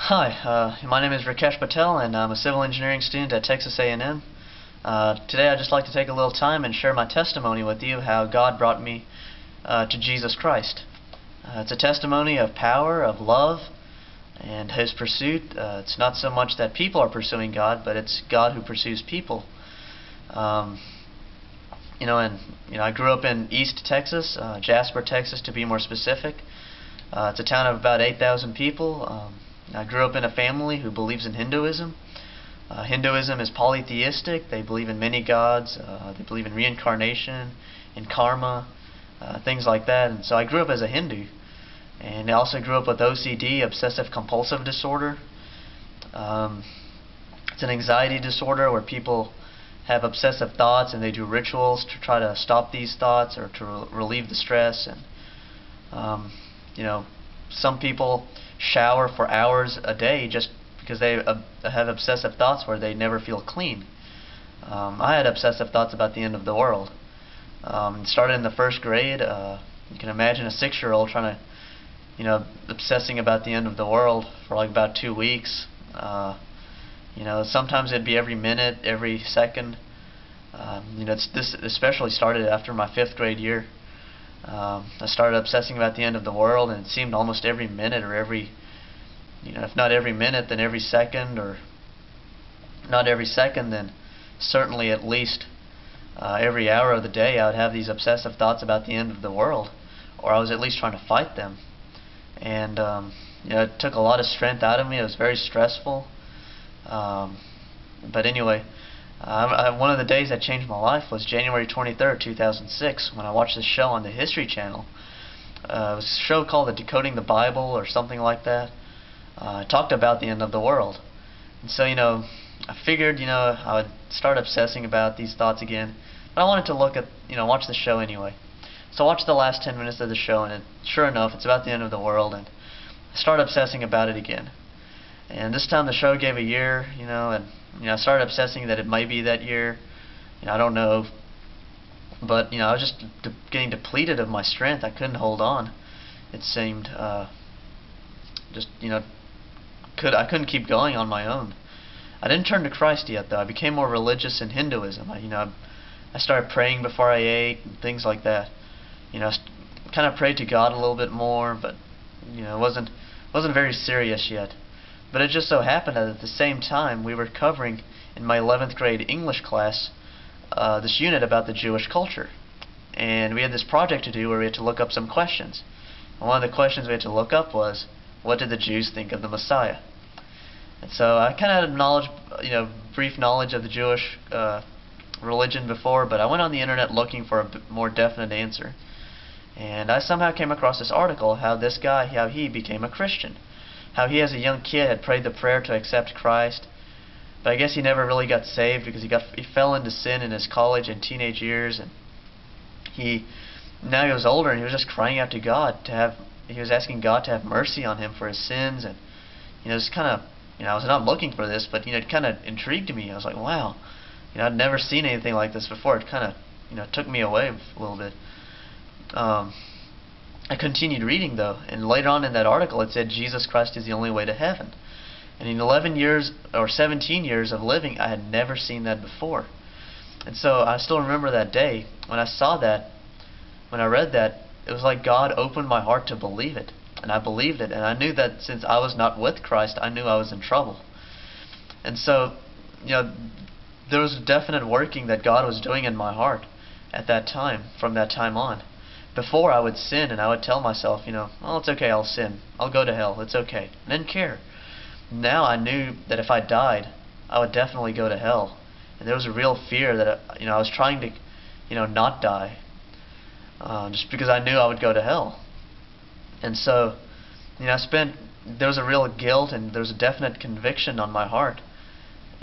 Hi, my name is Rikesh Patel, and I'm a civil engineering student at Texas A&M. Today I'd just like to take a little time and share my testimony with you how God brought me to Jesus Christ. It's a testimony of power, of love, and His pursuit. It's not so much that people are pursuing God, but it's God who pursues people. I grew up in East Texas, Jasper, Texas, to be more specific. It's a town of about 8,000 people. I grew up in a family who believes in Hinduism. Hinduism is polytheistic. They believe in many gods. They believe in reincarnation, in karma, things like that. And so I grew up as a Hindu. And I also grew up with OCD, obsessive compulsive disorder. It's an anxiety disorder where people have obsessive thoughts and they do rituals to try to stop these thoughts or to relieve the stress. And some people shower for hours a day just because they have obsessive thoughts where they never feel clean. I had obsessive thoughts about the end of the world. It started in the first grade. You can imagine a 6-year-old trying to, obsessing about the end of the world for like about 2 weeks. Sometimes it'd be every minute, every second. This especially started after my 5th grade year. I started obsessing about the end of the world, and it seemed almost every minute, or every, if not every minute, then every second, or not every second, then certainly at least every hour of the day I would have these obsessive thoughts about the end of the world, or I was at least trying to fight them. And it took a lot of strength out of me. It was very stressful. But anyway, one of the days that changed my life was January 23rd, 2006, when I watched this show on the History Channel. It was a show called Decoding the Bible or something like that. It talked about the end of the world. And so, I figured, I would start obsessing about these thoughts again. But I wanted to watch the show anyway. So I watched the last 10 minutes of the show, and sure enough, it's about the end of the world, and I started obsessing about it again. And this time the show gave a year, and I started obsessing that it might be that year. I don't know, but I was just getting depleted of my strength. I couldn't hold on. It seemed I couldn't keep going on my own. I didn't turn to Christ yet, though. I became more religious in Hinduism. I started praying before I ate and things like that. Kind of prayed to God a little bit more, but it wasn't very serious yet. But it just so happened that at the same time we were covering in my 11th grade English class this unit about the Jewish culture. And we had this project to do where we had to look up some questions. And one of the questions we had to look up was, what did the Jews think of the Messiah? And so I kind of had knowledge, brief knowledge of the Jewish religion before, but I went on the internet looking for a more definite answer. And I somehow came across this article how this guy, how he became a Christian. How he as a young kid had prayed the prayer to accept Christ, but I guess he never really got saved because he fell into sin in his college and teenage years, and now he was older and he was just crying out to God he was asking God to have mercy on him for his sins. And it's kind of, I was not looking for this, but it kind of intrigued me. I was like, wow, I'd never seen anything like this before. It kind of took me away a little bit. I continued reading, though, and later on in that article it said Jesus Christ is the only way to heaven. And in 11 years or 17 years of living, I had never seen that before. And so I still remember that day when I saw that, when I read that, it was like God opened my heart to believe it. And I believed it, and I knew that since I was not with Christ, I knew I was in trouble. And so, there was a definite working that God was doing in my heart at that time, from that time on. Before I would sin and I would tell myself, oh, it's okay, I'll sin. I'll go to hell, it's okay. I didn't care. Now I knew that if I died, I would definitely go to hell. And there was a real fear that, I was trying to, not die. Just because I knew I would go to hell. And so, there was a real guilt and there was a definite conviction on my heart.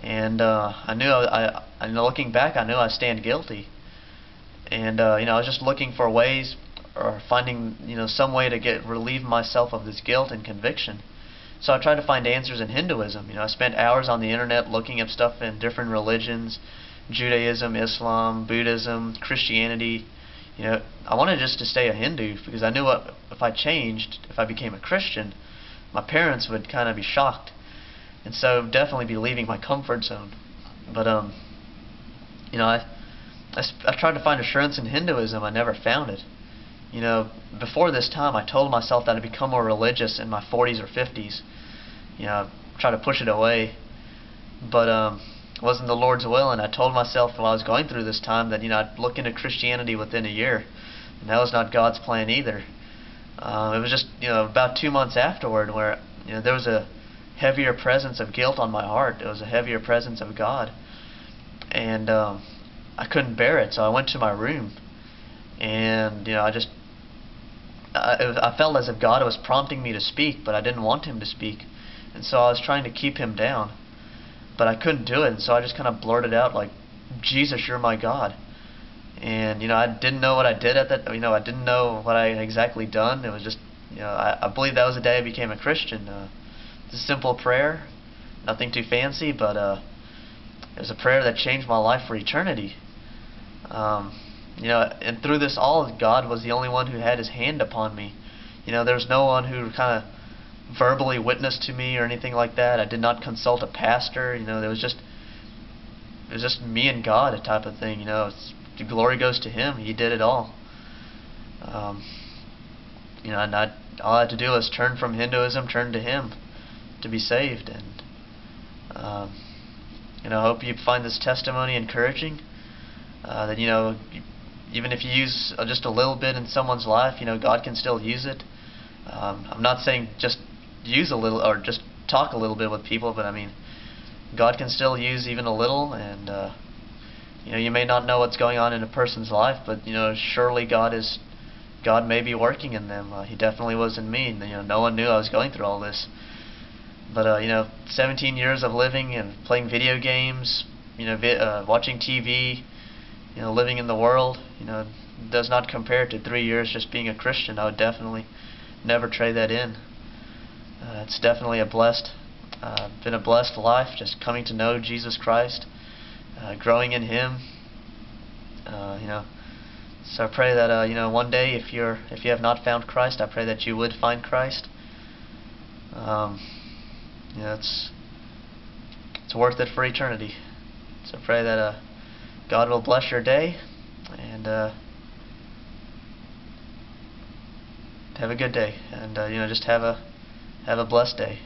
And I knew, looking back, I knew I stand guilty. And I was just looking for ways, or finding some way to relieve myself of this guilt and conviction. So I tried to find answers in Hinduism. I spent hours on the internet looking up stuff in different religions, Judaism, Islam, Buddhism, Christianity. I wanted just to stay a Hindu because I knew if I changed, if I became a Christian, my parents would kind of be shocked. and so definitely be leaving my comfort zone. But you know, I tried to find assurance in Hinduism. I never found it. You know, before this time, I told myself that I'd become more religious in my 40s or 50s. You know, try to push it away, but it wasn't the Lord's will. And I told myself while I was going through this time that, you know, I'd look into Christianity within a year, and that was not God's plan either. It was just, you know, about 2 months afterward where, you know, there was a heavier presence of guilt on my heart. There was a heavier presence of God, and I couldn't bear it. So I went to my room, and, you know, I felt as if God was prompting me to speak, but I didn't want Him to speak, and so I was trying to keep Him down, but I couldn't do it. And so I just kind of blurted out like, "Jesus, you're my God." And, you know, I didn't know what I did at that. You know, I didn't know what I had exactly done. It was just, you know, I believe that was the day I became a Christian. It's a simple prayer, nothing too fancy, but it was a prayer that changed my life for eternity. You know, and through this all, God was the only one who had His hand upon me. You know, there was no one who kind of verbally witnessed to me or anything like that. I did not consult a pastor. You know, it was just me and God, a type of thing. You know, the glory goes to Him. He did it all. You know, and all I had to do was turn from Hinduism, turn to Him to be saved. And you know, I hope you find this testimony encouraging. That, you know, even if you use just a little bit in someone's life, you know, God can still use it. I'm not saying just use a little or just talk a little bit with people, but I mean, God can still use even a little. And you know, you may not know what's going on in a person's life, but, you know, surely God may be working in them. He definitely was in me. You know, no one knew I was going through all this. But you know, 17 years of living and playing video games, you know, watching TV, you know, living in the world, you know, does not compare to 3 years just being a Christian. I would definitely never trade that in. It's definitely been a blessed life, just coming to know Jesus Christ, growing in Him. You know, so I pray that you know, one day if you have not found Christ, I pray that you would find Christ. You know, it's worth it for eternity. So I pray that God will bless your day, and have a good day, and you know, just have a blessed day.